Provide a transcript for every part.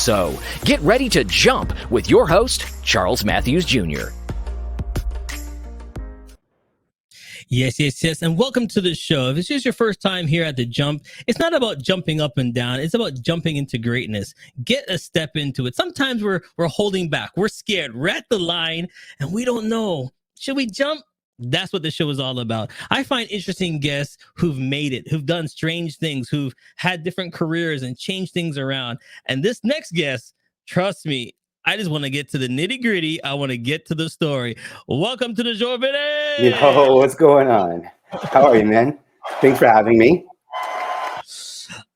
So, get ready to jump with your host, Charles Matthews Jr. Yes. And welcome to the show. If it's just your first time here at The Jump, it's not about jumping up and down. It's about jumping into greatness. Get a step into it. Sometimes we're holding back. We're scared. We're at the line and we don't know. Should we jump? That's what the show is all about. I find interesting guests who've made it, who've done strange things, who've had different careers and changed things around. And this next guest, trust me, I just want to get to the nitty gritty. I want to get to the story. Welcome to the show, Vinnie. Yo, what's going on? How are you, man? Thanks for having me.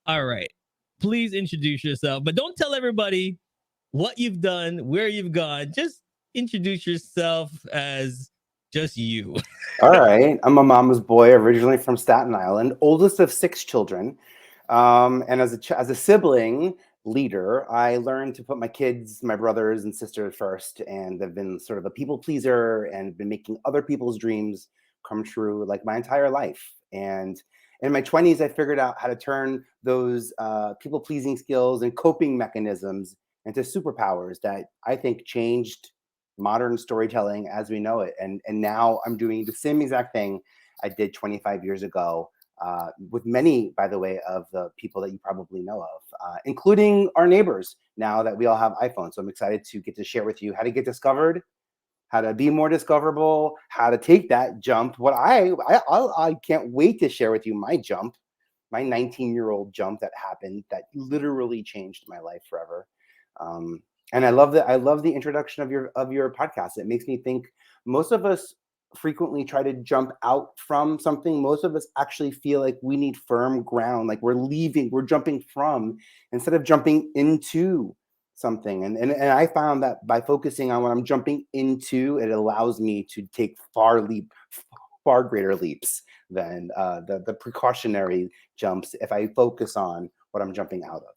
All right. Please introduce yourself, but don't tell everybody what you've done, where you've gone. Just introduce yourself as just you. All right. I'm a mama's boy, originally from Staten Island, oldest of 6 children. And as a sibling leader, I learned to put my kids, my brothers and sisters first, and I've been sort of a people pleaser and been making other people's dreams come true like my entire life. And in my 20s, I figured out how to turn those people pleasing skills and coping mechanisms into superpowers that I think changed modern storytelling as we know it. And now I'm doing the same exact thing I did 25 years ago. With many, by the way, of the people that you probably know of, including our neighbors, now that we all have iPhones. So I'm excited to get to share with you how to get discovered, how to be more discoverable, how to take that jump. What I can't wait to share with you my jump, my 19-year-old jump that happened that literally changed my life forever. And I love the introduction of your podcast. It makes me think most of us frequently try to jump out from something. Most of us actually feel like we need firm ground, like we're jumping from instead of jumping into something. And I found that by focusing on what I'm jumping into, it allows me to take far greater leaps than the precautionary jumps if I focus on what I'm jumping out of.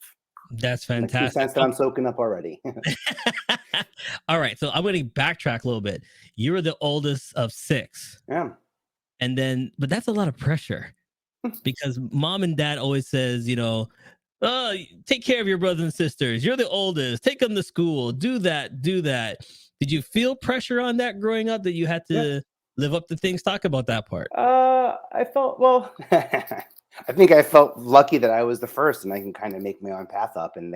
That's fantastic. Makes sense that I'm soaking up already. All right. So I'm going to backtrack a little bit. You were the oldest of 6. Yeah. But that's a lot of pressure because mom and dad always says, take care of your brothers and sisters. You're the oldest. Take them to school. Do that. Did you feel pressure on that growing up that you had to live up to things? Talk about that part. I felt, well, I think I felt lucky that I was the first and I can kind of make my own path up, and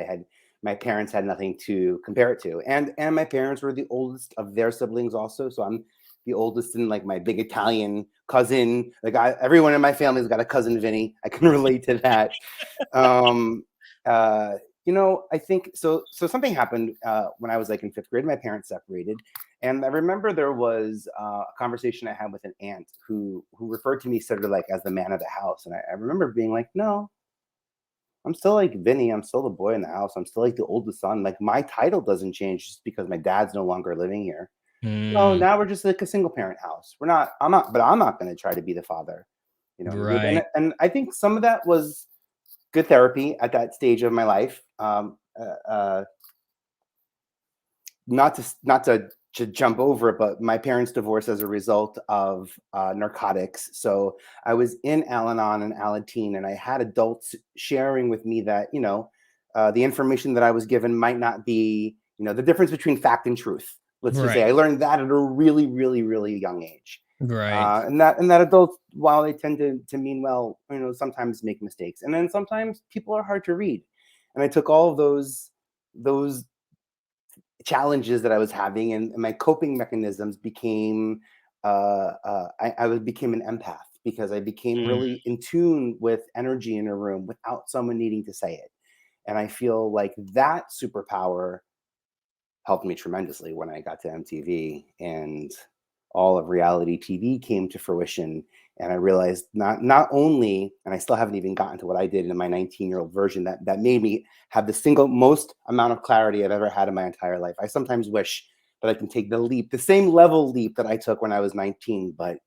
my parents had nothing to compare it to. And my parents were the oldest of their siblings also. So I'm the oldest in like my big Italian cousin. Like everyone in my family's got a cousin Vinnie. I can relate to that. I think so something happened when I was like in 5th grade. My parents separated. And I remember there was a conversation I had with an aunt who referred to me sort of like as the man of the house. And I remember being like, no, I'm still like Vinnie. I'm still the boy in the house. I'm still like the oldest son. Like my title doesn't change just because my dad's no longer living here. No, now we're just like a single parent house. I'm not going to try to be the father. Right. And I think some of that was good therapy at that stage of my life. Not to jump over it, but my parents divorced as a result of narcotics. So I was in Al-Anon and Alateen, and I had adults sharing with me that, the information that I was given might not be, the difference between fact and truth. Let's just say I learned that at a really, really, really young age. Right. And that adults, while they tend to mean well, sometimes make mistakes. And then sometimes people are hard to read. And I took all of those challenges that I was having, and my coping mechanisms became I became an empath because I became really in tune with energy in a room without someone needing to say it. And I feel like that superpower helped me tremendously when I got to MTV and all of reality TV came to fruition. And I realized not only, and I still haven't even gotten to what I did in my 19-year-old version that made me have the single most amount of clarity I've ever had in my entire life. I sometimes wish that I can take the same level leap that I took when I was 19. But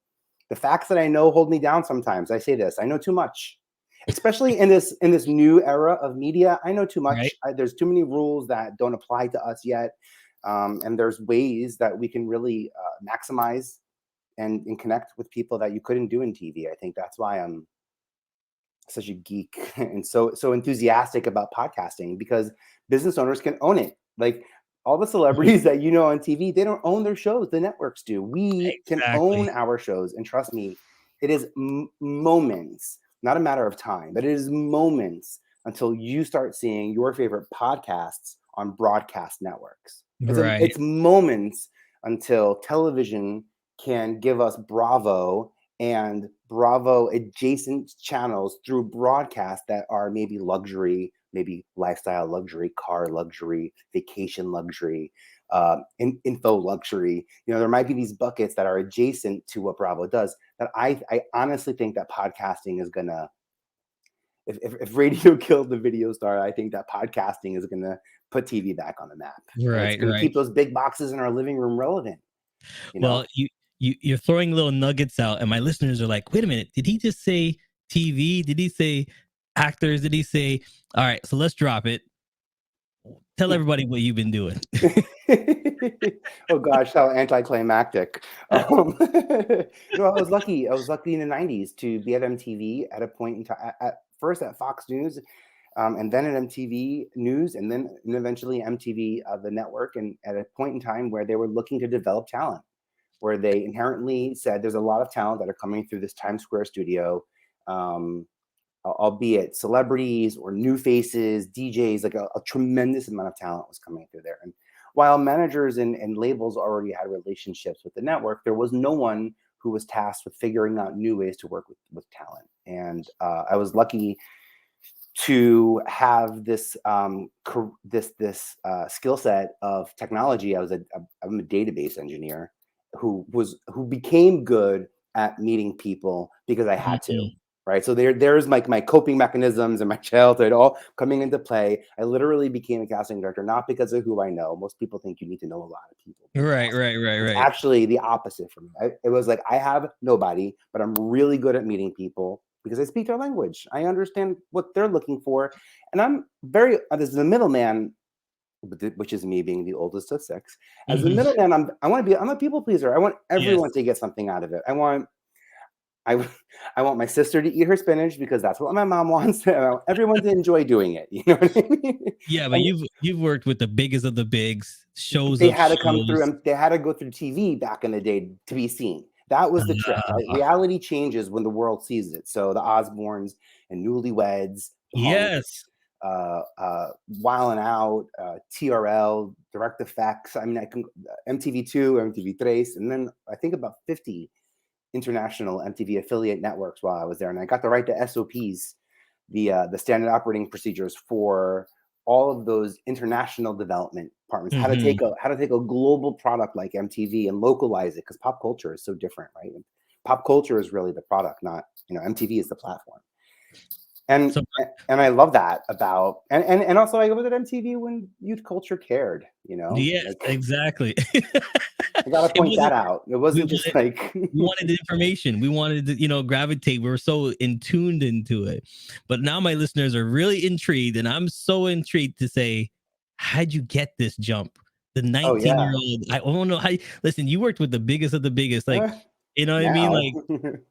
the facts that I know hold me down sometimes. I say this, I know too much, especially in this new era of media. I know too much. Right. There's too many rules that don't apply to us yet. And there's ways that we can really maximize and connect with people that you couldn't do in TV. I think that's why I'm such a geek and so enthusiastic about podcasting, because business owners can own it. Like all the celebrities that you know on TV, they don't own their shows. The networks do. We can Exactly. own our shows. And trust me, it is moments, not a matter of time, but it is moments until you start seeing your favorite podcasts on broadcast networks. Right. It's moments until television can give us Bravo and Bravo adjacent channels through broadcast that are maybe luxury, maybe lifestyle luxury, car luxury, vacation luxury, info luxury. There might be these buckets that are adjacent to what Bravo does that I honestly think that podcasting is gonna, if radio killed the video star, I think that podcasting is gonna put TV back on the map. And it's Right. gonna Right. keep those big boxes in our living room relevant. Well, you're throwing little nuggets out, and my listeners are like, "Wait a minute, did he just say TV? Did he say actors? Did he say?" All right, so let's drop it. Tell everybody what you've been doing. Oh gosh, how anticlimactic. I was lucky. I was lucky in the '90s to be at MTV at a point in time. At first at Fox News, and then at MTV News, and then eventually MTV, the network, and at a point in time where they were looking to develop talent, where they inherently said there's a lot of talent that are coming through this Times Square studio. Albeit celebrities or new faces, DJs, like a tremendous amount of talent was coming through there. And while managers and labels already had relationships with the network, there was no one who was tasked with figuring out new ways to work with talent. And I was lucky to have this skill set of technology. I'm a database engineer who became good at meeting people because I had to. Mhm. Right. So there's my coping mechanisms and my childhood all coming into play. I literally became a casting director, not because of who I know. Most people think you need to know a lot of people. Right, right, right, It's right. actually the opposite for me. It was like, I have nobody, but I'm really good at meeting people because I speak their language. I understand what they're looking for. And I'm very, as the middleman, which is me being the oldest of six, as the Mhm. middleman, I'm a people pleaser. I want Yes. everyone to get something out of it. I I want my sister to eat her spinach because that's what my mom wants. I want everyone to enjoy doing it. You know what I mean? Yeah, but And you've worked with the biggest of the bigs, shows they of had to come through, shows. and they had to go through TV back in the day to be seen. That was the trick, right? Ah, Reality changes when the world sees it. So the Osbournes and Newlyweds, yes. Wild 'N Out, TRL, Direct Effects. I mean, I can MTV2, MTV3, and then I think about 50 international MTV affiliate networks while I was there, and I got to write the SOPs, the standard operating procedures for all of those international development partners. Mhm. How to take a global product like MTV and localize it, because pop culture is so different, right? And pop culture is really the product, not MTV is the platform. And So and I love that about and also I was at MTV when youth culture cared, yes, like exactly. I gotta It point wasn't that out. It we wasn't just wanted like we wanted the information. We wanted to, gravitate. We were so tuned into it. But now my listeners are really intrigued, and I'm so intrigued to say, how'd you get this jump? The oh yeah. 19-year-old. I don't know how listen, you worked with the biggest of the biggest. Like, Eh, you know what I mean? now. Like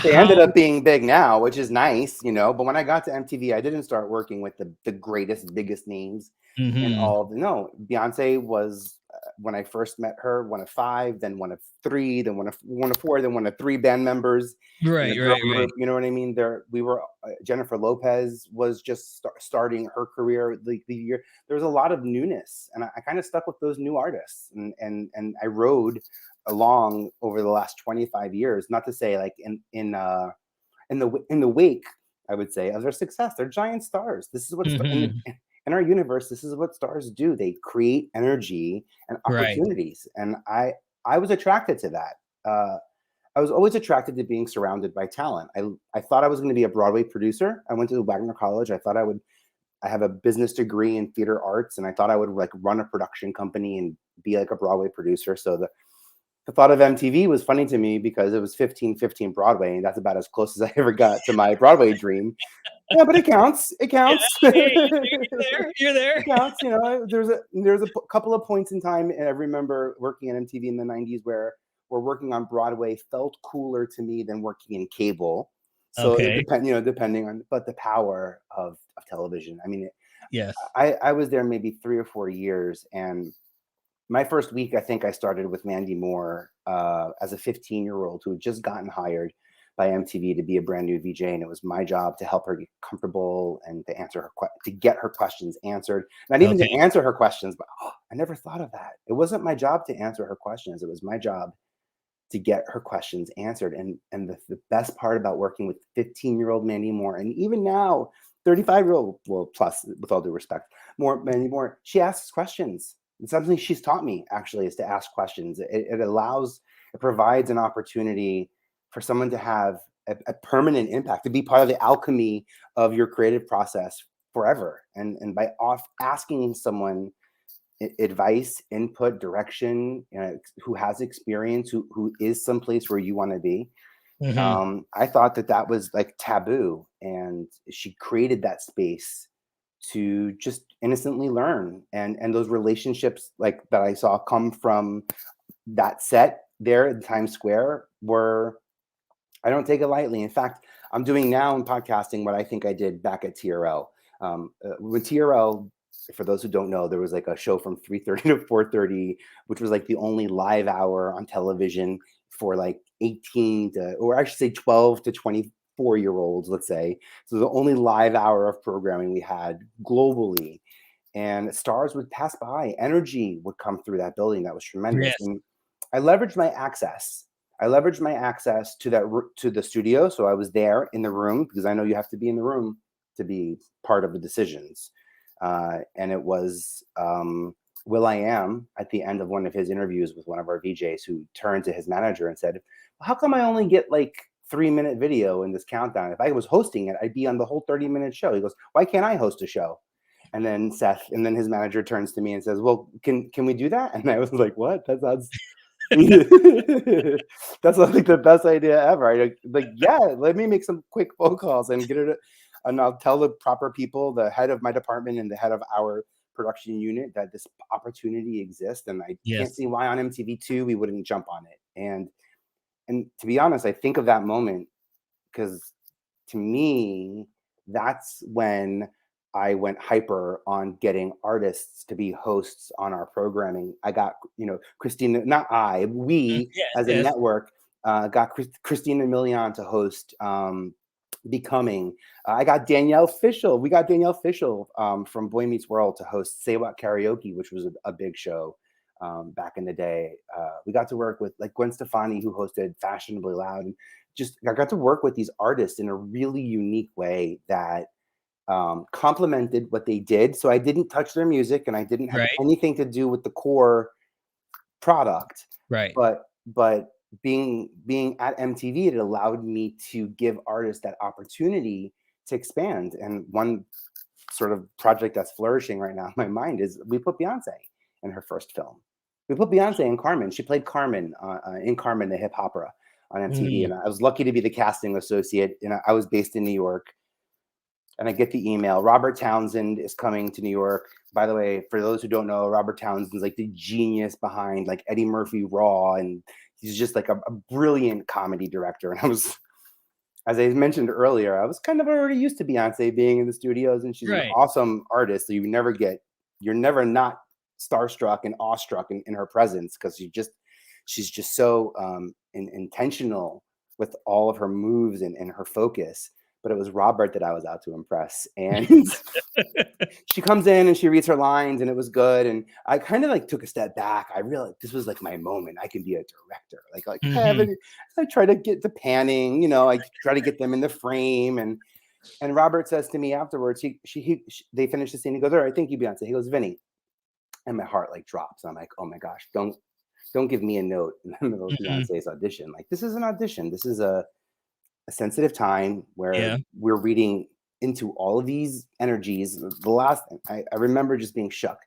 They how ended up being big now, which is nice, but when I got to MTV, I didn't start working with the greatest, biggest names in Mhm. all of no. Beyonce was when I first met her, one of five, then one of three, then one of four, then one of three band members in a Right, girl right, right. group. You know what I mean? We were Jennifer Lopez was just starting her career the year. There was a lot of newness, and I kind of stuck with those new artists, and I rode along over the last 25 years. Not to say like in the wake, I would say, of their success. They're giant stars. This is what Mhm. in our universe. This is what stars do. They create energy and Right. opportunities, and I was attracted to that. I was always attracted to being surrounded by talent. I thought I was going to be a Broadway producer. I went to Wagner College. I thought I would. I have a business degree in theater arts, and I thought I would like run a production company and be like a Broadway producer. So the thought of MTV was funny to me because it was 1515 Broadway, and that's about as close as I ever got to my Broadway dream. Yeah, but it counts. It Yeah, counts. hey, you're It there. You're there. counts. There's a couple of points in time, and I remember working at MTV in the '90s where working on Broadway felt cooler to me than working in cable. So it Okay. depending on, but the power of television. I mean, Yes. I was there maybe 3 or 4 years, and my first week, I think I started with Mandy Moore as a 15-year-old who had just gotten hired by MTV to be a brand new VJ, and it was my job to help her get comfortable and to answer to get her questions answered. Not even to Okay. answer her questions, but I never thought of that. It wasn't my job to answer her questions. It was my job to get her questions answered. And the best part about working with 15-year-old Mandy Moore, and even now, 35-year-old, well, plus, with all due respect, more Mandy Moore, she asks questions. It's something she's taught me, actually, is to ask questions. It provides an opportunity for someone to have a permanent impact, to be part of the alchemy of your creative process forever. And by asking someone advice, input, direction, who has experience, who is someplace where you want to be. I thought that was like taboo, and she created that space to just innocently learn, and those relationships like that I saw come from that set there in Times Square were, I don't take it lightly. In fact, I'm doing now in podcasting what I think I did back at TRL. When TRL, for those who don't know, there was like a show from 3:30 to 4:30, which was like the only live hour on television for like 18 to, or I should say 12 to 24-year-olds, let's say. So the only live hour of programming we had globally. And stars would pass by, energy would come through that building. That was tremendous. Yes. And I leveraged my access. I leveraged my access to the studio. So I was there in the room, because I know you have to be in the room to be part of the decisions. And it was Will.i.am at the end of one of his interviews with one of our VJs, who turned to his manager and said, "How come I only get like 3-minute video in this countdown? If I was hosting it, I'd be on the whole 30-minute show." He goes, "Why can't I host a show?" And then his manager turns to me and says, "Well, can we do that?" And I was like, "What? That sounds that's like the best idea ever." Yeah, let me make some quick phone calls and get it, and I'll tell the proper people, the head of my department and the head of our production unit, that this opportunity exists, and I can't Yes. see why on MTV2 we wouldn't jump on it. And to be honest, I think of that moment because, to me, that's when I went hyper on getting artists to be hosts on our programming. I got, Christina, not I, we Yes. as a Yes. network got Christina Milian to host Becoming. I got Danielle Fishel. We got Danielle Fishel from Boy Meets World to host Say What Karaoke, which was a big show back in the day. We got to work with like Gwen Stefani, who hosted Fashionably Loud. And I got to work with these artists in a really unique way that complemented what they did. So I didn't touch their music, and I didn't have Right. anything to do with the core product. Right. But being at MTV, it allowed me to give artists that opportunity to expand. And one sort of project that's flourishing right now in my mind is we put Beyonce in her first film. We put Beyonce in Carmen. She played Carmen in Carmen, the hip opera on MTV. And I was lucky to be the casting associate. And I was based in New York. And I get the email, Robert Townsend is coming to New York. By the way, for those who don't know, Robert Townsend's like the genius behind like Eddie Murphy Raw. And he's just like a brilliant comedy director. And as I mentioned earlier, I was kind of already used to Beyonce being in the studios, and she's an Right. awesome artist. So you're never not starstruck and awestruck in her presence, because she's just so intentional with all of her moves and her focus. But it was Robert that I was out to impress. And she comes in and she reads her lines, and it was good. And I kind of like took a step back. I realized this was like my moment. I can be a director. I try to get the panning, I try to get them in the frame. And Robert says to me afterwards, they finish the scene. He goes, "All right, thank you, Beyonce." He goes, "Vinny." And my heart like drops. I'm like, oh my gosh, don't give me a note in the middle of Beyonce's audition. Like, this is an audition. This is a sensitive time where Yeah. we're reading into all of these energies. I remember just being shook.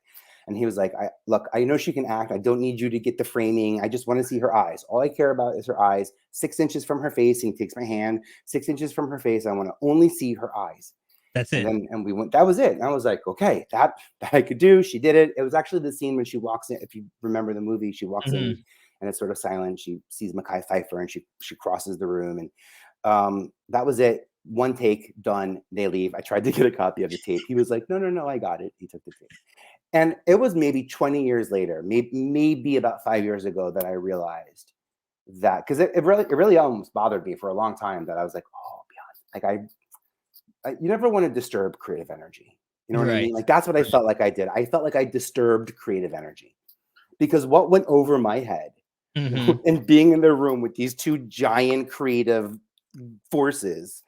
And he was like, look, I know she can act. I don't need you to get the framing. I just want to see her eyes. All I care about is her eyes, 6 inches from her face. And he takes my hand, 6 inches from her face. I want to only see her eyes. That's it. And we went, that was it. And I was like, okay, that I could do. She did it. It was actually the scene when she walks in. If you remember the movie, she walks in and it's sort of silent. She sees Mekhi Phifer and she crosses the room. And that was it. one take, done, they leave. I tried to get a copy of the tape. He was like, no, I got it. He took the tape. And it was maybe 20 years later, maybe about 5 years ago, that I realized that, because it really almost bothered me for a long time, that I was like, oh, Beyonce, like you never want to disturb creative energy. You know what I Right. mean? Like, that's what I felt like I did. I felt like I disturbed creative energy, because what went over my head Mm-hmm. and being in the room with these two giant creative forces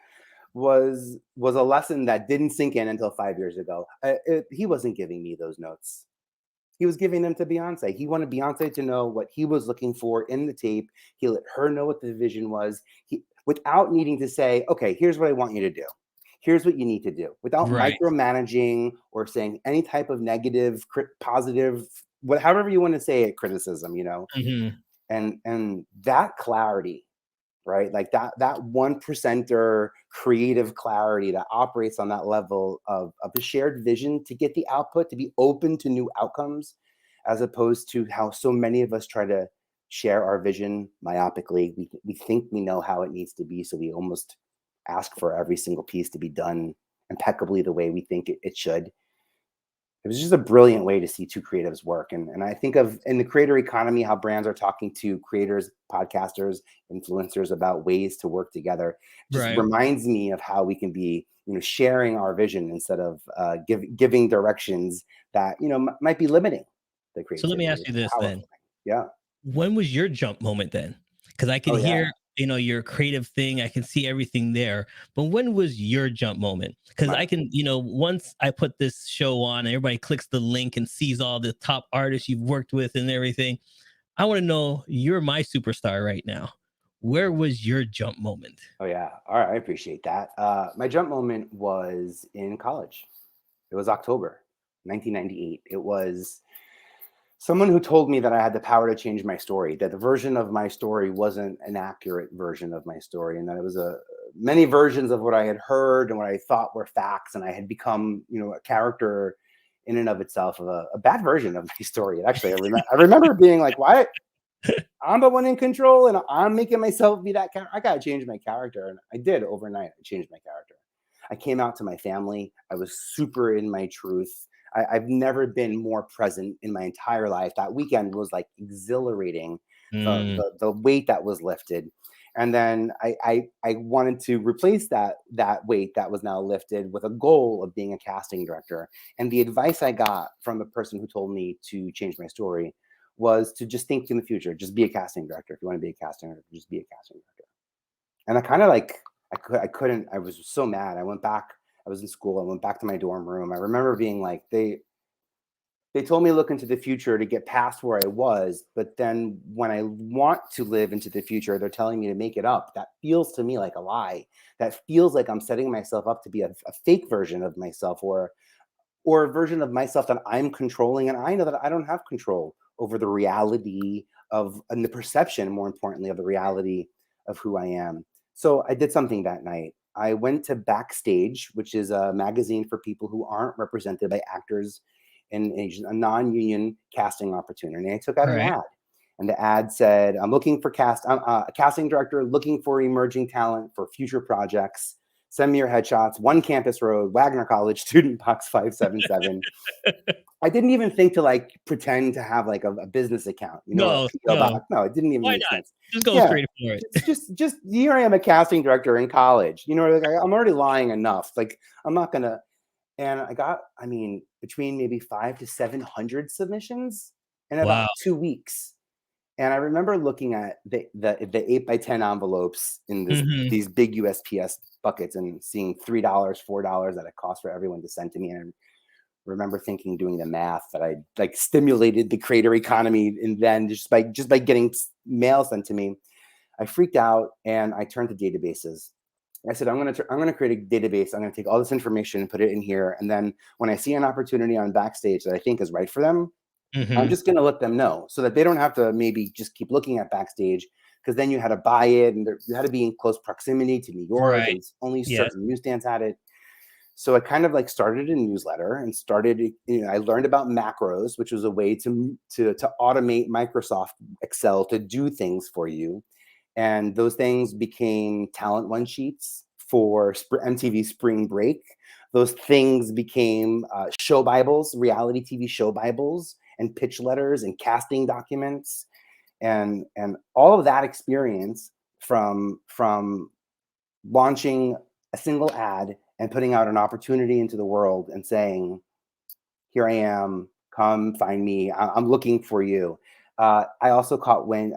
was a lesson that didn't sink in until 5 years ago. He wasn't giving me those notes. He was giving them to Beyonce. He wanted Beyonce to know what he was looking for in the tape. He let her know what the vision was. Without needing to say, okay, here's what I want you to do. Here's what you need to do. Without Right. micromanaging or saying any type of negative, positive, however you want to say it, criticism, Mm-hmm. and that clarity, right? Like that 1%er creative clarity that operates on that level of a shared vision to get the output, to be open to new outcomes, as opposed to how so many of us try to share our vision myopically. We think we know how it needs to be, so we almost ask for every single piece to be done impeccably the way we think it should. It was just a brilliant way to see two creatives work. And I think of, in the creator economy, how brands are talking to creators, podcasters, influencers about ways to work together. It just Right. reminds me of how we can be, sharing our vision instead of giving directions that, might be limiting the So let me creativity. ask you It's this then. powerful. Yeah. When was your jump moment then? Because I can Oh, yeah. hear, your creative thing. I can see everything there. But when was your jump moment? Because My, I can, once I put this show on and everybody clicks the link and sees all the top artists you've worked with and everything, I want to know, you're my superstar right now. Where was your jump moment? oh, yeah. All right. I appreciate that. My jump moment was in college. It was October 1998. It was someone who told me that I had the power to change my story, that the version of my story wasn't an accurate version of my story, and that it was many versions of what I had heard and what I thought were facts, and I had become, a character in and of itself of a bad version of my story. And actually, I remember being like, "Why? I'm the one in control, and I'm making myself be that character. I gotta change my character." And I did overnight. I changed my character. I came out to my family. I was super in my truth. I've never been more present in my entire life. That weekend was like exhilarating. The Mm, the, the weight that was lifted, and then I wanted to replace that weight that was now lifted with a goal of being a casting director. And the advice I got from the person who told me to change my story was to just think in the future, just be a casting director. If you want to be a casting director, just be a casting director. And I kind of like, I couldn't, I was so mad. I went back, I was in school. I went back to my dorm room. I remember being like, they told me to look into the future to get past where I was. But then when I want to live into the future, they're telling me to make it up. That feels to me like a lie. That feels like I'm setting myself up to be a fake version of myself, or a version of myself that I'm controlling. And I know that I don't have control over the reality of, and the perception, more importantly, of the reality of who I am. So I did something that night. I went to Backstage, which is a magazine for people who aren't represented by actors in a non-union casting opportunity. And I took out all an right. ad. And the ad said, I'm looking for I'm a casting director looking for emerging talent for future projects. Send me your headshots. One Campus Road, Wagner College, Student Box 577. I didn't even think to like pretend to have like a business account, or a No, PO no. box. No, it didn't even Why make not? sense. Just go Yeah, straight for it. just here I am, a casting director in college. Like I'm already lying enough. Like I'm not gonna. And I got, between maybe 500 to 700 submissions in about Wow. 2 weeks. And I remember looking at the 8x10 envelopes in Hmm. these big USPS buckets and seeing $3, $4 that it cost for everyone to send to me. And I remember thinking, doing the math, that I like stimulated the creator economy, and then just by getting mail sent to me. I freaked out and I turned to databases. I said, I'm gonna create a database. I'm gonna take all this information and put it in here. And then when I see an opportunity on Backstage that I think is right for them, I'm Hmm. just going to let them know, so that they don't have to maybe just keep looking at Backstage, because then you had to buy it, and you had to be in close proximity to New York, Right. and only Yes. certain newsstands had it. So I kind of like started a newsletter and started, I learned about macros, which was a way to automate Microsoft Excel to do things for you. And those things became talent one sheets for MTV Spring Break. Those things became show Bibles, reality TV show Bibles, and pitch letters and casting documents, and all of that experience from launching a single ad and putting out an opportunity into the world and saying, here I am, come find me, I'm looking for you. I also caught wind,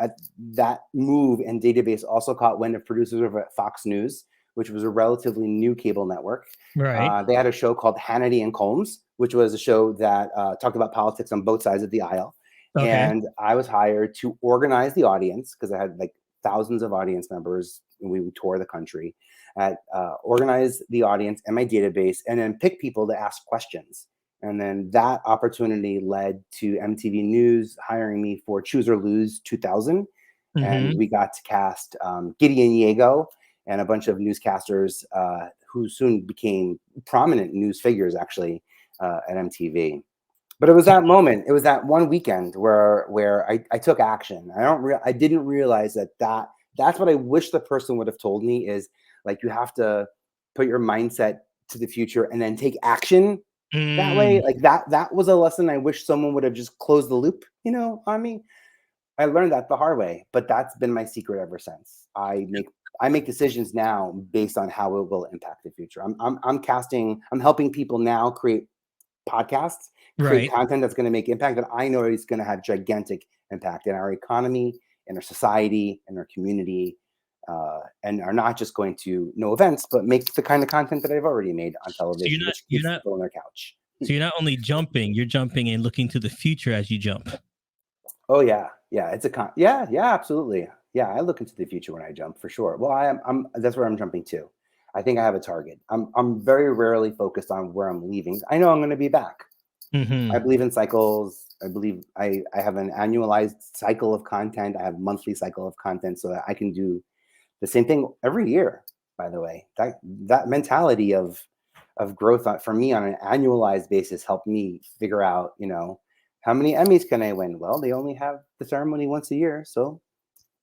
that move and database also caught wind of producers over at Fox News, which was a relatively new cable network. Right. They had a show called Hannity and Combs, which was a show that talked about politics on both sides of the aisle. Okay. And I was hired to organize the audience because I had like thousands of audience members, and we would tour the country. Organize the audience and my database, and then pick people to ask questions. And then that opportunity led to MTV News hiring me for Choose or Lose 2000. And we got to cast Gideon Yago and a bunch of newscasters who soon became prominent news figures, actually, at MTV. But it was that moment. It was that one weekend where I took action. I didn't realize that's what I wish the person would have told me, is like, you have to put your mindset to the future and then take action that way. Like that was a lesson I wish someone would have just closed the loop, on me. I learned that the hard way, but that's been my secret ever since. I make decisions now based on how it will impact the future. I'm helping people now create podcasts, create content that's going to make impact, that I know is going to have gigantic impact in our economy, in our society, in our community, and are not just going to know events, but make the kind of content that I've already made on television, which keeps people on their couch. So you're not only jumping, you're jumping and looking to the future as you jump. Oh yeah. It's yeah, absolutely. Yeah, I look into the future when I jump, for sure. Well, I'm that's where I'm jumping to. I think I have a target. I'm very rarely focused on where I'm leaving. I know I'm going to be back. I believe in cycles. I believe I have an annualized cycle of content. I have a monthly cycle of content, so that I can do the same thing every year. By the way, that mentality of growth for me on an annualized basis helped me figure out, how many Emmys can I win? Well, they only have the ceremony once a year, so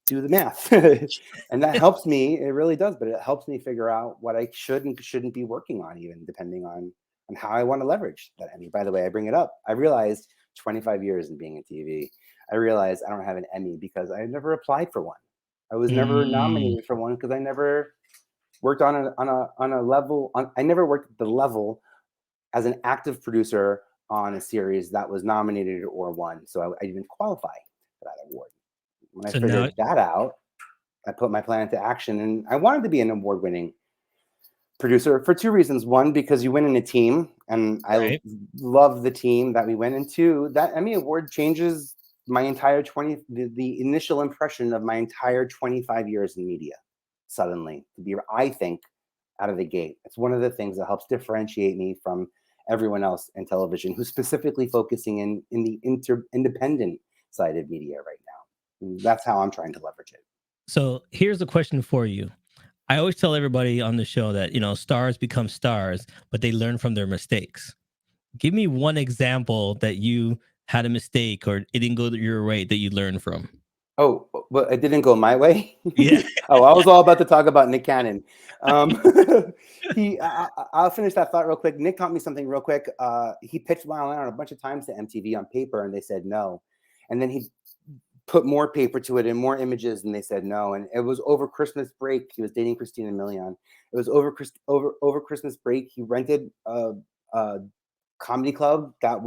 do the math. And that helps me. It really does, but it helps me figure out what I should and shouldn't be working on, even depending on how I want to leverage that Emmy. By the way, I bring it up. I realized 25 years in being in TV, I realized I don't have an Emmy because I never applied for one. I was never nominated for one because I never worked on a level. I never worked at the level as an active producer on a series that was nominated or won. So I didn't qualify for that award. When I figured that out, I put my plan into action, and I wanted to be an award-winning producer for two reasons. One, because you win in a team, and I love the team that we went into. That Emmy Award changes my entire the initial impression of my entire 25 years in media. Suddenly, to be, I think, out of the gate. It's one of the things that helps differentiate me from everyone else in television who's specifically focusing in the independent side of media right now. And that's how I'm trying to leverage it. So here's a question for you. I always tell everybody on the show that, stars become stars, but they learn from their mistakes. Give me one example that you had a mistake or it didn't go your way that you learned from. Oh, well, it didn't go my way. Yeah. Oh, I was all about to talk about Nick Cannon. I'll finish that thought real quick. Nick taught me something real quick. He pitched Mile Island a bunch of times to MTV on paper, and they said no. And then he put more paper to it and more images, and they said no. And it was over Christmas break. He was dating Christina Milian. It was over Christmas break. He rented a comedy club that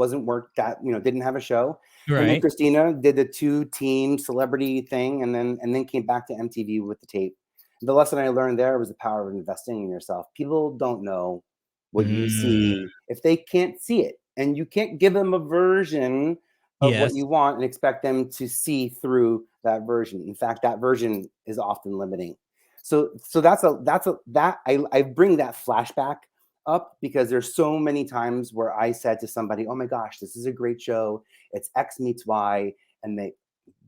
didn't have a show. Right. And then Christina did the 2-team celebrity thing, and then came back to MTV with the tape. The lesson I learned there was the power of investing in yourself. People don't know what you see if they can't see it, and you can't give them a version of what you want and expect them to see through that version. In fact, that version is often limiting. So I bring that flashback up because there's so many times where I said to somebody, "Oh my gosh, this is a great show. It's X meets Y," and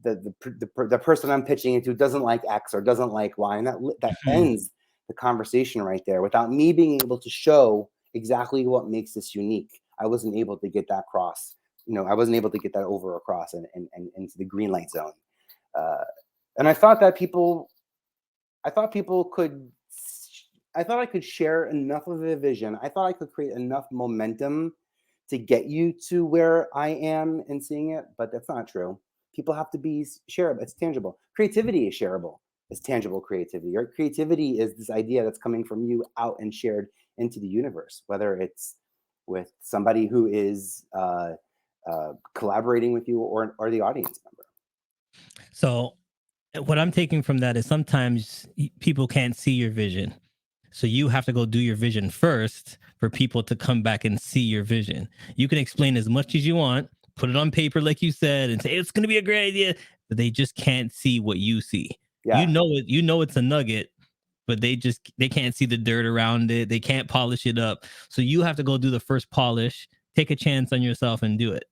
the person I'm pitching it to doesn't like X or doesn't like Y, and that ends the conversation right there without me being able to show exactly what makes this unique. I wasn't able to get that across. I wasn't able to get that over across and into the green light zone. And I thought people could. I thought I could share enough of a vision. I thought I could create enough momentum to get you to where I am in seeing it, but that's not true. People have to be shareable. It's tangible. Creativity is shareable. It's tangible creativity. Your creativity is this idea that's coming from you out and shared into the universe, whether it's with somebody who is collaborating with you or the audience member. So what I'm taking from that is sometimes people can't see your vision. So you have to go do your vision first for people to come back and see your vision. You can explain as much as you want, put it on paper, like you said, and say it's going to be a great idea, but they just can't see what you see. Yeah. You know it's a nugget, but they can't see the dirt around it. They can't polish it up. So you have to go do the first polish, take a chance on yourself and do it.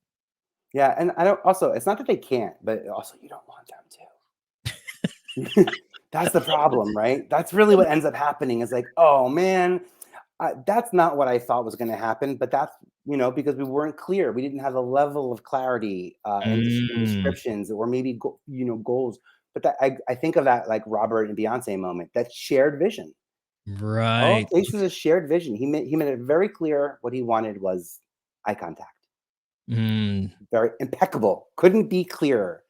Yeah, and I don't also, it's not that they can't, but also you don't want them to. That's the problem, right? That's really what ends up happening is like, oh man, that's not what I thought was going to happen. But that's, because we weren't clear. We didn't have a level of clarity in descriptions or maybe, goals. But that I think of that like Robert and Beyonce moment, that shared vision. Right. Oh, this is a shared vision. He made it very clear what he wanted was eye contact. Very impeccable. Couldn't be clearer,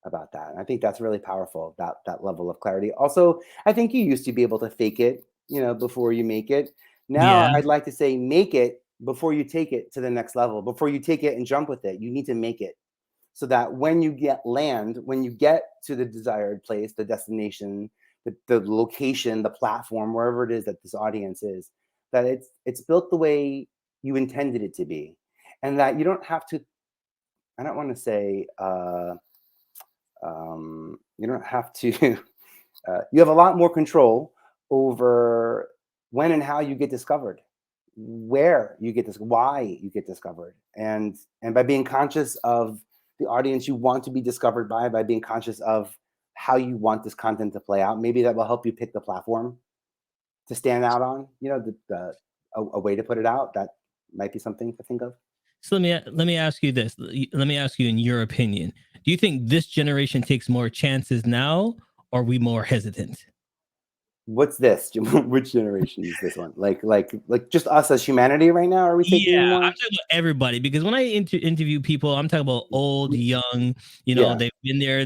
about that. And I think that's really powerful, that level of clarity. Also, I think you used to be able to fake it, before you make it. Now, Yeah. I'd like to say make it before you take it to the next level. Before you take it and jump with it, you need to make it so that when you get to the desired place, the destination, the location, the platform, wherever it is that this audience is, that it's built the way you intended it to be. And that you don't have to, I don't want to say, you don't have to, you have a lot more control over when and how you get discovered, where you get this, why you get discovered. And by being conscious of the audience you want to be discovered by being conscious of how you want this content to play out, maybe that will help you pick the platform to stand out on, a way to put it out. That might be something to think of. So let me ask you this. Let me ask you, in your opinion, do you think this generation takes more chances now, or are we more hesitant? What's this? Which generation is this one? Like just us as humanity right now? Are we taking more? I'm talking about everybody, because when I interview people, I'm talking about old, young. They've been there.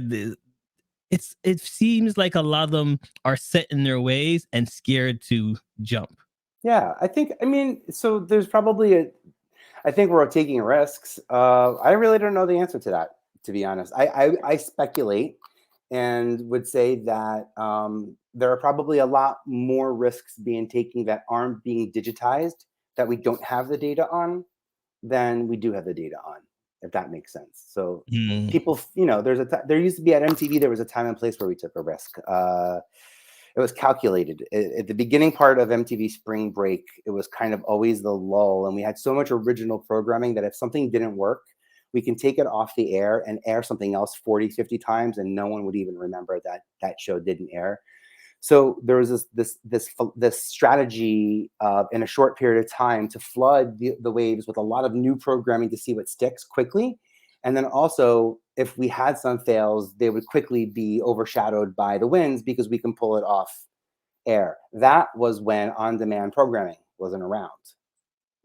It seems like a lot of them are set in their ways and scared to jump. Yeah, so there's probably I think we're taking risks. I really don't know the answer to that, to be honest. I speculate and would say that there are probably a lot more risks being taken that aren't being digitized, that we don't have the data on, than we do have the data on, if that makes sense. So people, there used to be at MTV, there was a time and place where we took a risk. It was calculated. At the beginning part of MTV Spring Break, it was kind of always the lull. And we had so much original programming that if something didn't work, we can take it off the air and air something else 40, 50 times, and no one would even remember that show didn't air. So there was this strategy in a short period of time to flood the waves with a lot of new programming to see what sticks quickly. And then also, if we had some fails, they would quickly be overshadowed by the wins because we can pull it off air. That was when on-demand programming wasn't around.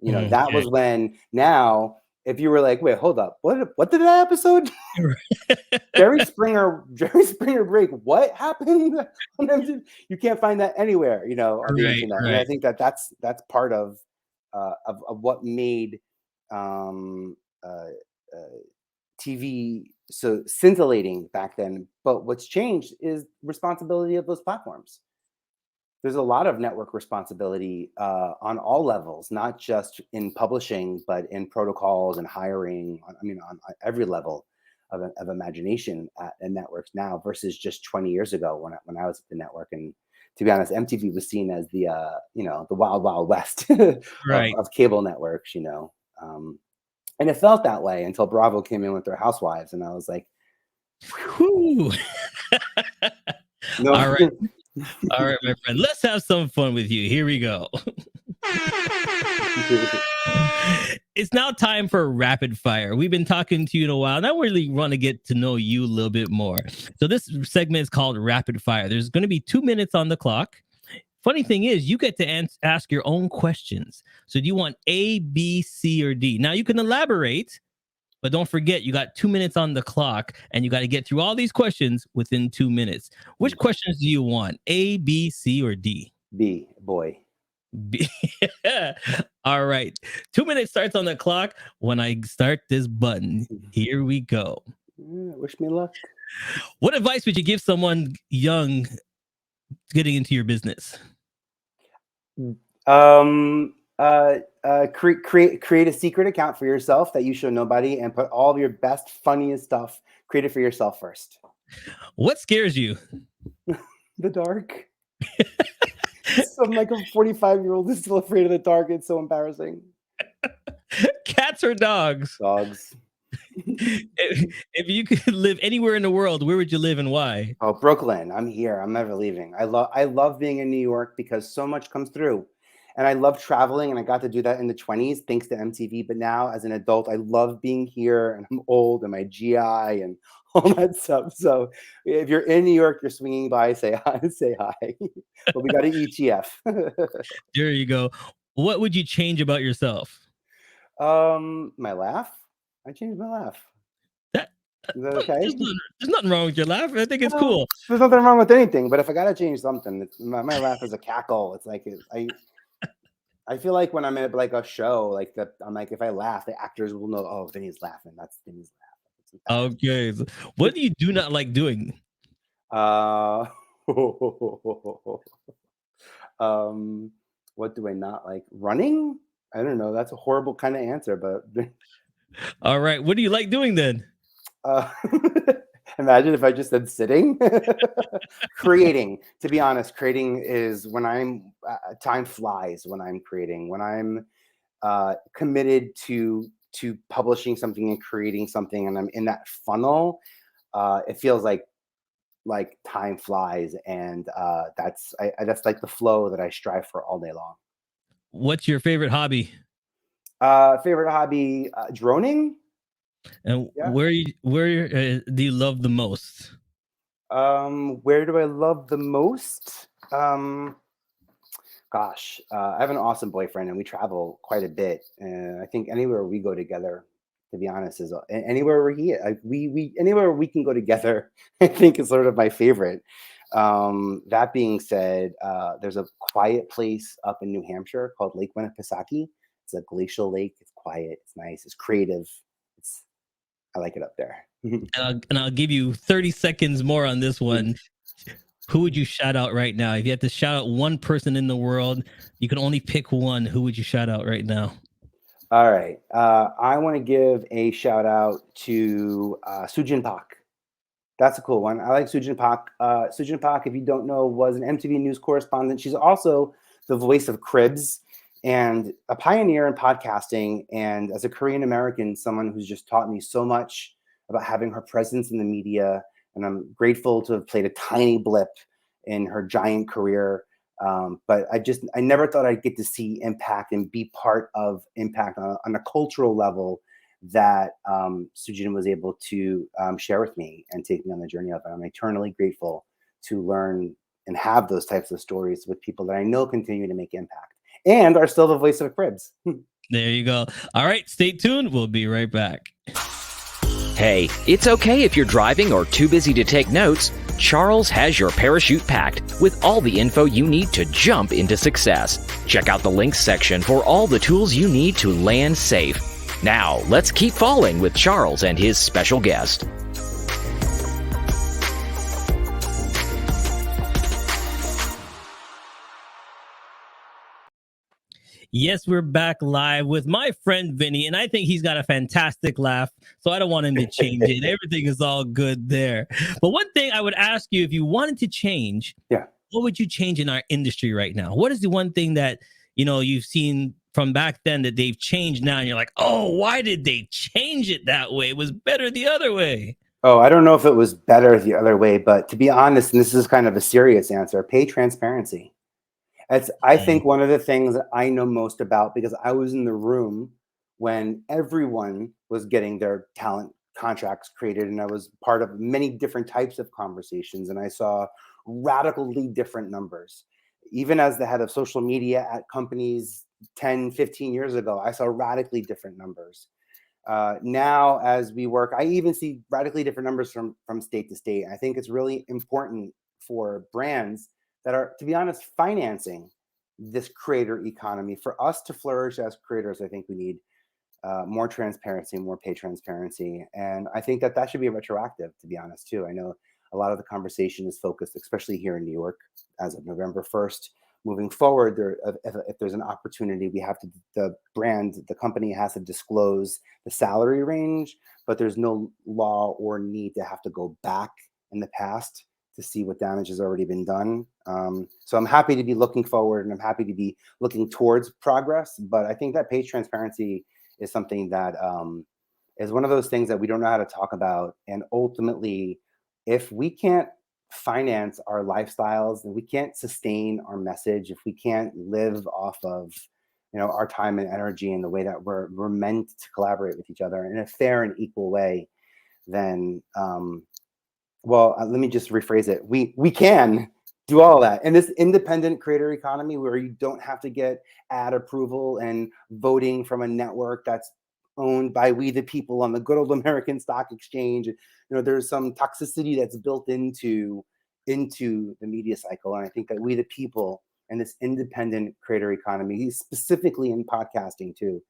That was when, now, if you were like, wait, hold up, what did that episode? Jerry Springer break. What happened? You can't find that anywhere, on the internet. Right. And I think that's part of what made TV so scintillating back then. But what's changed is responsibility of those platforms. There's a lot of network responsibility on all levels, not just in publishing, but in protocols and hiring. On every level of imagination at networks now versus just 20 years ago when I was at the network. And to be honest, MTV was seen as the wild, wild west Right. of cable networks, and it felt that way until Bravo came in with their housewives. And I was like, whew. No. All right. All right, my friend. Let's have some fun with you. Here we go. It's now time for rapid fire. We've been talking to you in a while, and I really want to get to know you a little bit more. So this segment is called Rapid Fire. There's going to be 2 minutes on the clock. Funny thing is, you get to ask your own questions. So do you want A, B, C, or D? Now you can elaborate, but don't forget you got 2 minutes on the clock, and you got to get through all these questions within 2 minutes. Which questions do you want? A, B, C, or D? B, boy. B. All right. 2 minutes starts on the clock when I start this button. Here we go. Wish me luck. What advice would you give someone young getting into your business? Create a secret account for yourself that you show nobody, and put all of your best, funniest stuff. Create it for yourself first. What scares you? The dark. So I'm like a 45-year-old who's still afraid of the dark. It's so embarrassing. Cats or dogs? Dogs. If you could live anywhere in the world, where would you live and why? Oh, Brooklyn. I'm here. I'm never leaving. I love being in New York because so much comes through. And I love traveling, and I got to do that in the 20s thanks to MTV. But now as an adult, I love being here, and I'm old, and my GI and all that stuff. So if you're in New York, you're swinging by, say hi, say hi. But we got an ETF. There you go. What would you change about yourself? My laugh. I changed my laugh. That, Is that okay? There's nothing wrong with your laugh. I think it's cool. There's nothing wrong with anything, but if I gotta change something, my laugh is a cackle. It's like I feel like when I'm at like a show, like that, I'm like, if I laugh, the actors will know. Oh, Vinny's laughing. That's Vinny's laugh. Okay. So what do you do not like doing? What do I not like? Running? I don't know. That's a horrible kind of answer, but All right. What do you like doing then? imagine if I just said sitting. Creating. To be honest, creating is when I'm time flies when I'm creating. When I'm committed to publishing something and creating something, and I'm in that funnel, it feels like time flies, and that's like the flow that I strive for all day long. What's your favorite hobby? Favorite hobby, droning. And Yeah. where do you love the most? Where do I love the most? Gosh, I have an awesome boyfriend, and we travel quite a bit. And I think anywhere we go together, to be honest, is anywhere where we anywhere we can go together. I think is sort of my favorite. That being said, there's a quiet place up in New Hampshire called Lake Winnipesaukee. It's a glacial lake. It's quiet. It's nice. It's creative. I like it up there. And I'll give you 30 seconds more on this one. Who would you shout out right now? If you had to shout out one person in the world, you can only pick one. Who would you shout out right now? All right. I want to give a shout out to Sujin Pak. That's a cool one. I like Sujin Pak. Sujin Pak, if you don't know, was an MTV News correspondent. She's also the voice of Cribs and a pioneer in podcasting. And as a Korean American, someone who's just taught me so much about having her presence in the media. And I'm grateful to have played a tiny blip in her giant career. But I never thought I'd get to see impact and be part of impact on a cultural level that Sujin was able to share with me and take me on the journey of. And I'm eternally grateful to learn and have those types of stories with people that I know continue to make impact and are still the voice of Cribs. There you go. All right, stay tuned. We'll be right back. Hey, it's okay if you're driving or too busy to take notes. Charles has your parachute packed with all the info you need to jump into success. Check out the links section for all the tools you need to land safe. Now, let's keep falling with Charles and his special guest. Yes, we're back live with my friend Vinny, and I think he's got a fantastic laugh, so I don't want him to change it. Everything is all good there. But one thing I would ask you, if you wanted to change, what would you change in our industry right now? What is the one thing that, you've seen from back then that they've changed now, and you're like, oh, why did they change it that way? It was better the other way. Oh, I don't know if it was better the other way, but to be honest, and this is kind of a serious answer, pay transparency. I think one of the things that I know most about, because I was in the room when everyone was getting their talent contracts created, and I was part of many different types of conversations, and I saw radically different numbers. even as the head of social media at companies 10, 15 years ago, I saw radically different numbers. Now, as we work, I even see radically different numbers from state to state. I think it's really important for brands that are, to be honest, financing this creator economy. For us to flourish as creators, I think we need more transparency, more pay transparency. And I think that should be retroactive, to be honest, too. I know a lot of the conversation is focused, especially here in New York, as of November 1st. Moving forward, if there's an opportunity, we have to, the company has to disclose the salary range, but there's no law or need to have to go back in the past to see what damage has already been done. So I'm happy to be looking forward, and I'm happy to be looking towards progress. But I think that pay transparency is something that is one of those things that we don't know how to talk about. And ultimately, if we can't finance our lifestyles and we can't sustain our message, if we can't live off of our time and energy in the way that we're meant to collaborate with each other in a fair and equal way, then let me just rephrase it. We can do all that in this independent creator economy where you don't have to get ad approval and voting from a network that's owned by we the people on the good old American stock exchange. There's some toxicity that's built into the media cycle. And I think that we the people and this independent creator economy, specifically in podcasting too,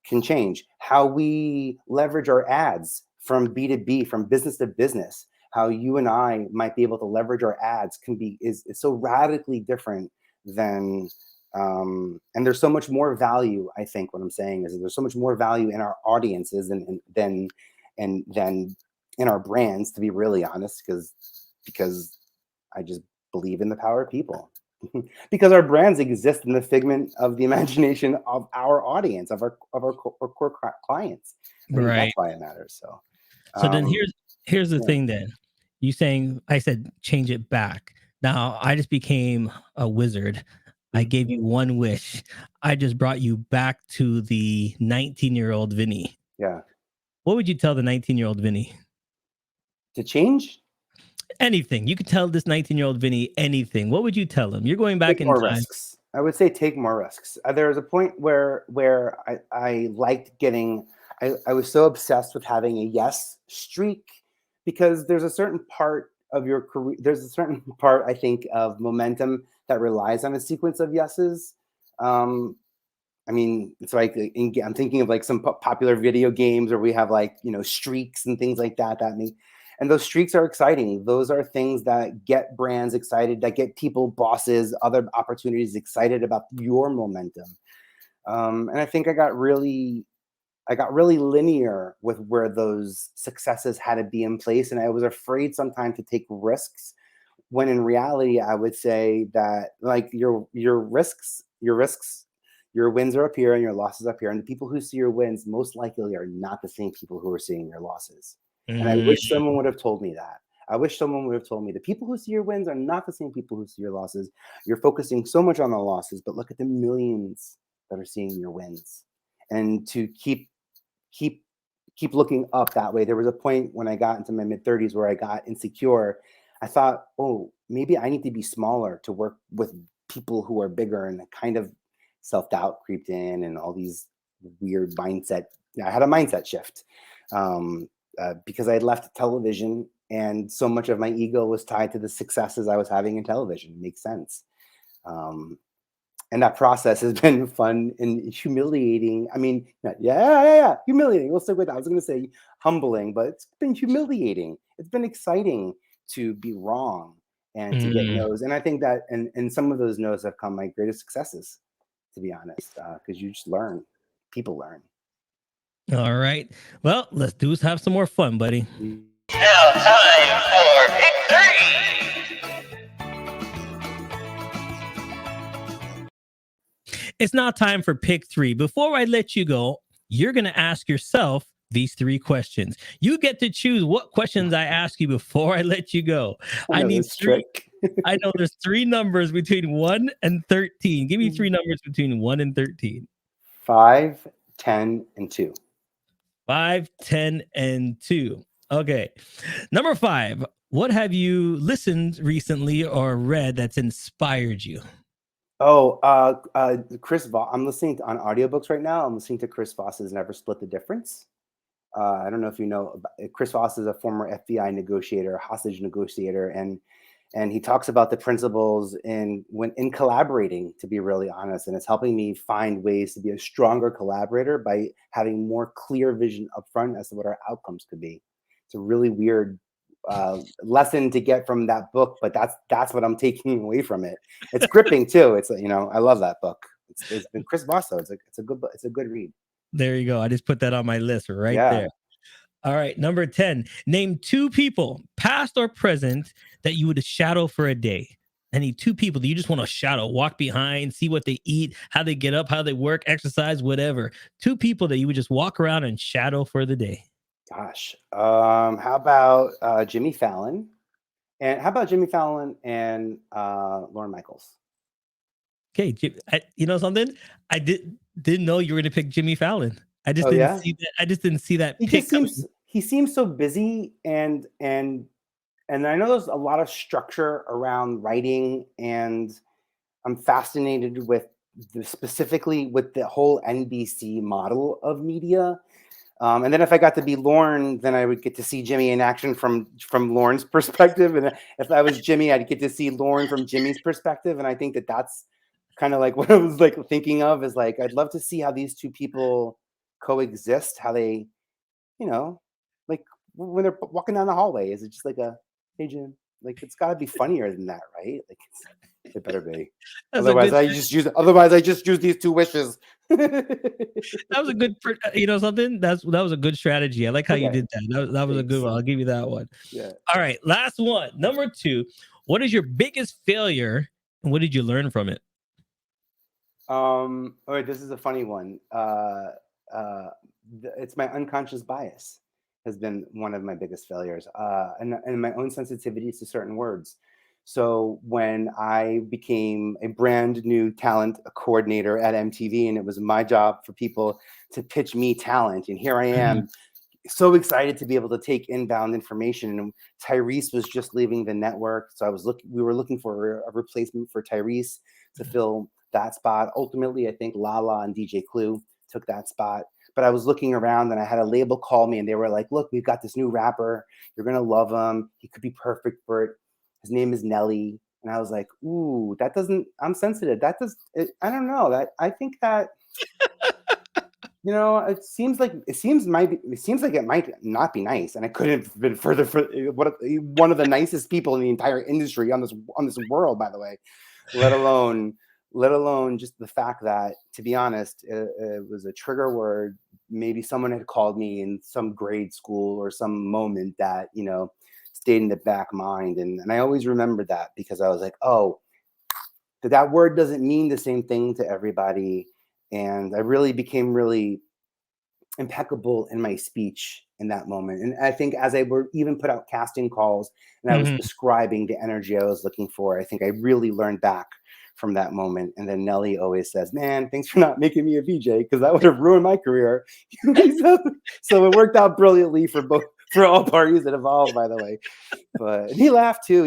can change how we leverage our ads from B2B, from business to business. How you and I might be able to leverage our ads is so radically different than and there's so much more value. I think what I'm saying is that there's so much more value in our audiences than in our brands, to be really honest, because I just believe in the power of people. Because our brands exist in the figment of the imagination of our audience, of our core clients. Right. That's why it matters. So then here's the thing then. You saying, I said, change it back. Now I just became a wizard. I gave you one wish. I just brought you back to the 19-year-old Vinnie. Yeah. What would you tell the 19-year-old Vinnie? To change? Anything. You could tell this 19-year-old Vinnie anything. What would you tell him? You're going back in time. Risks. I would say take more risks. There was a point where I liked getting, I was so obsessed with having a yes streak, because there's a certain part of your career, there's a certain part, I think, of momentum that relies on a sequence of yeses. I mean, it's like, I'm thinking of like some popular video games where we have like, streaks and things like that and those streaks are exciting. Those are things that get brands excited, that get people, bosses, other opportunities excited about your momentum. And I think I got really linear with where those successes had to be in place. And I was afraid sometimes to take risks, when in reality, I would say that like your risks, your wins are up here and your losses up here. And the people who see your wins most likely are not the same people who are seeing your losses. And I wish someone would have told me that. I wish someone would have told me the people who see your wins are not the same people who see your losses. You're focusing so much on the losses, but look at the millions that are seeing your wins. And to keep looking up that way. There was a point when I got into my mid-30s where I got insecure. I thought, oh, maybe I need to be smaller to work with people who are bigger, and kind of self-doubt creeped in and all these weird mindset. I had a mindset shift. Because I had left television, and so much of my ego was tied to the successes I was having in television. It makes sense. And that process has been fun and humiliating. I mean, humiliating. We'll stick with that. I was going to say humbling, but it's been humiliating. It's been exciting to be wrong and to get no's. And I think that, and some of those no's have come my greatest successes, to be honest, because you just learn. People learn. All right. Well, let's have some more fun, buddy. Now time for pick 3. It's now time for pick 3. Before I let you go, you're going to ask yourself these 3 questions. You get to choose what questions I ask you before I let you go. I need 3. I know there's 3 numbers between 1 and 13. Give me 3 numbers between 1 and 13. 5, 10, and 2. 5, 10, and 2. Okay. Number 5. What have you listened recently or read that's inspired you? Oh, Chris Voss. I'm listening on audiobooks right now. I'm listening to Chris Voss's Never Split the Difference. I don't know if you know, Chris Voss is a former FBI negotiator, hostage negotiator, and he talks about the principles in collaborating, to be really honest, and it's helping me find ways to be a stronger collaborator by having more clear vision up front as to what our outcomes could be. It's a really weird lesson to get from that book, but that's what I'm taking away from it. It's gripping too. It's I love that book. It's been Chris Voss though. It's a good book. It's a good read. There you go. I just put that on my list right Yeah. there. All right, number 10. Name two people, past or present, that you would shadow for a day. I need two people that you just want to shadow, walk behind, see what they eat, how they get up, how they work, exercise, whatever. Two people that you would just walk around and shadow for the day. Gosh. How about Jimmy Fallon? And how about Jimmy Fallon and Lauren Michaels? Okay, you know something? I didn't know you were going to pick Jimmy Fallon. I just Oh, didn't yeah? see that. I just didn't see that He pick. just seems so busy, and I know there's a lot of structure around writing, and I'm fascinated with specifically with the whole NBC model of media. And then if I got to be Lauren, then I would get to see Jimmy in action from Lauren's perspective. And if I was Jimmy, I'd get to see Lauren from Jimmy's perspective. And I think that's kind of like what I was like thinking of is like, I'd love to see how these two people coexist, how they, like when they're walking down the hallway, is it just like hey, Jim, like, it's gotta be funnier than that, right? Like it better be. Otherwise I just use these two wishes. That was a good, you know something? That was a good strategy. I like how you Okay. did that. That was a good one. I'll give you that one. Yeah. All right, last one. Number 2. What is your biggest failure, and what did you learn from it? All right, this is a funny one. It's my unconscious bias has been one of my biggest failures, and my own sensitivities to certain words. So when I became a brand new talent coordinator at MTV, and it was my job for people to pitch me talent, and here I am, so excited to be able to take inbound information. And Tyrese was just leaving the network, so we were looking for a replacement for Tyrese to fill that spot. Ultimately, I think Lala and DJ Clue took that spot. But I was looking around and I had a label call me and they were like, look, we've got this new rapper. You're going to love him. He could be perfect for it. His name is Nelly. And I was like, ooh, I'm sensitive. I don't know. I think that, it seems like it might not be nice. And I couldn't have been further one of the nicest people in the entire industry on this world, by the way, let alone just the fact that, to be honest, it was a trigger word. Maybe someone had called me in some grade school or some moment that, stayed in the back mind. And I always remember that because I was like, oh, that word doesn't mean the same thing to everybody. And I really became really impeccable in my speech in that moment. And I think as I were even put out casting calls and I was describing the energy I was looking for, I think I really learned back from that moment. And then Nelly always says, man, thanks for not making me a VJ because that would have ruined my career. So it worked out brilliantly for all parties that involved, by the way. But he laughed too.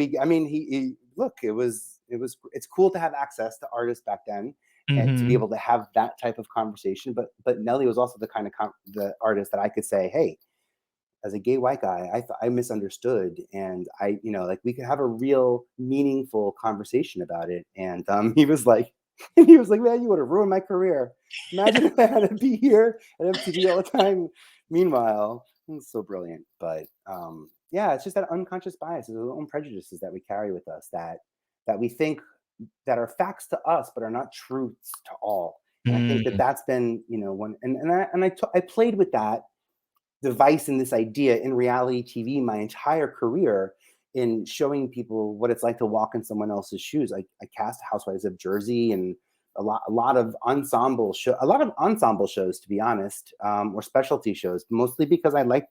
Look, it's cool to have access to artists back then and to be able to have that type of conversation. But Nelly was also the kind of the artist that I could say, hey, as a gay white guy, I misunderstood, and we could have a real meaningful conversation about it. And he was like, man, you would have ruined my career. Imagine if I had to be here at MTV all the time. Meanwhile, it's so brilliant. But yeah, it's just that unconscious bias, the own prejudices that we carry with us that we think that are facts to us, but are not truths to all. And I think that's been, one, I played with that device and this idea in reality TV my entire career in showing people what it's like to walk in someone else's shoes. I cast Housewives of Jersey and a lot of ensemble shows, to be honest, or specialty shows, mostly because I like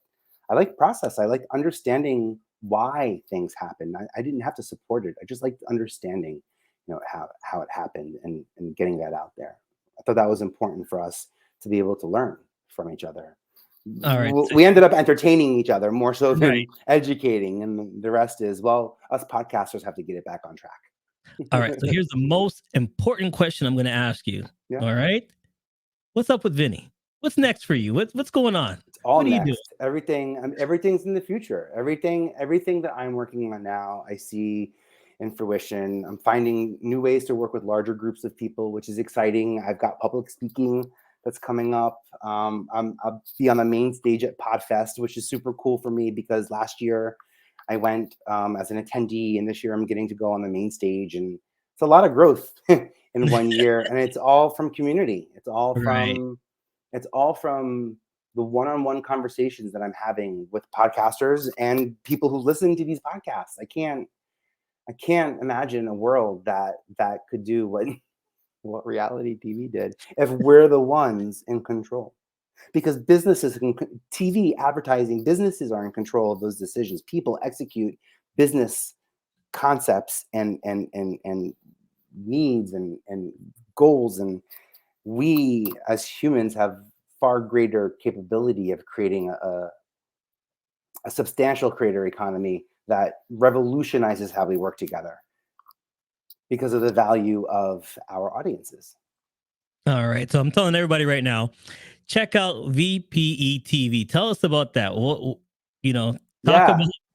process. I like understanding why things happen. I didn't have to support it. I just liked understanding, how it happened and getting that out there. I thought that was important for us to be able to learn from each other. All right. We ended up entertaining each other more so than educating, and the rest is, well, us podcasters have to get it back on track. All right. So here's the most important question I'm going to ask you. Yeah. All right. What's up with Vinnie? What's next for you? What's going on? It's all What are you next. doing? Everything's in the future. Everything that I'm working on now, I see in fruition. I'm finding new ways to work with larger groups of people, which is exciting. I've got public speaking that's coming up. I'll be on the main stage at Podfest, which is super cool for me because last year I went as an attendee, and this year I'm getting to go on the main stage, and it's a lot of growth in 1 year, and it's all from community. It's all from the one-on-one conversations that I'm having with podcasters and people who listen to these podcasts. I can't imagine a world that could do what reality TV did if we're the ones in control. Because TV advertising businesses are in control of those decisions. People execute business concepts and needs and goals, and we as humans have far greater capability of creating a substantial creator economy that revolutionizes how we work together because of the value of our audiences. All right. So I'm telling everybody right now, check out VPE TV. Tell us about that.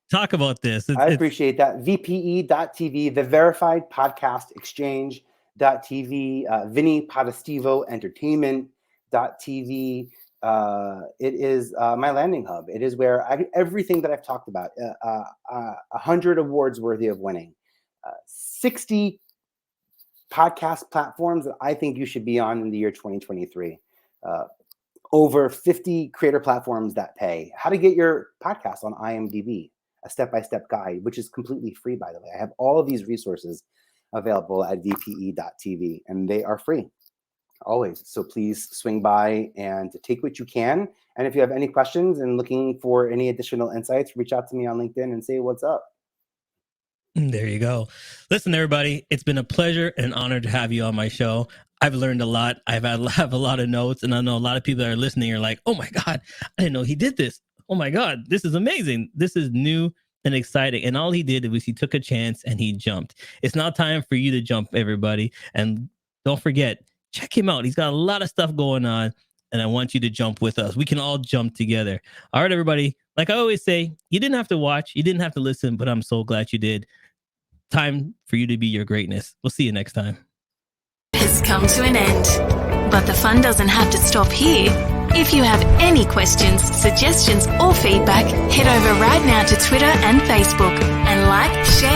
Talk about this. I appreciate that. VPE.TV, the Verified Podcast Exchange.TV, Vinnie Potestivo Entertainment.tv. It is my landing hub. It is where everything that I've talked about, 100 awards worthy of winning, 60 podcast platforms that I think you should be on in the year 2023. Over 50 creator platforms that pay. How to get your podcast on IMDb, a step-by-step guide, which is completely free, by the way. I have all of these resources available at VPE.tv, and they are free always. So please swing by and take what you can. And if you have any questions and looking for any additional insights, reach out to me on LinkedIn and say what's up. There you go. Listen, everybody, it's been a pleasure and honor to have you on my show. I've learned a lot. I have a lot of notes, and I know a lot of people that are listening are like, oh my God, I didn't know he did this. Oh my God, this is amazing. This is new and exciting. And all he did was he took a chance and he jumped. It's now time for you to jump, everybody. And don't forget, check him out. He's got a lot of stuff going on, and I want you to jump with us. We can all jump together. All right, everybody. Like I always say, you didn't have to watch, you didn't have to listen, but I'm so glad you did. Time for you to be your greatness. We'll see you next time. Has come to an end, but the fun doesn't have to stop here. If you have any questions, suggestions, or feedback, head over right now to Twitter and Facebook and like, share,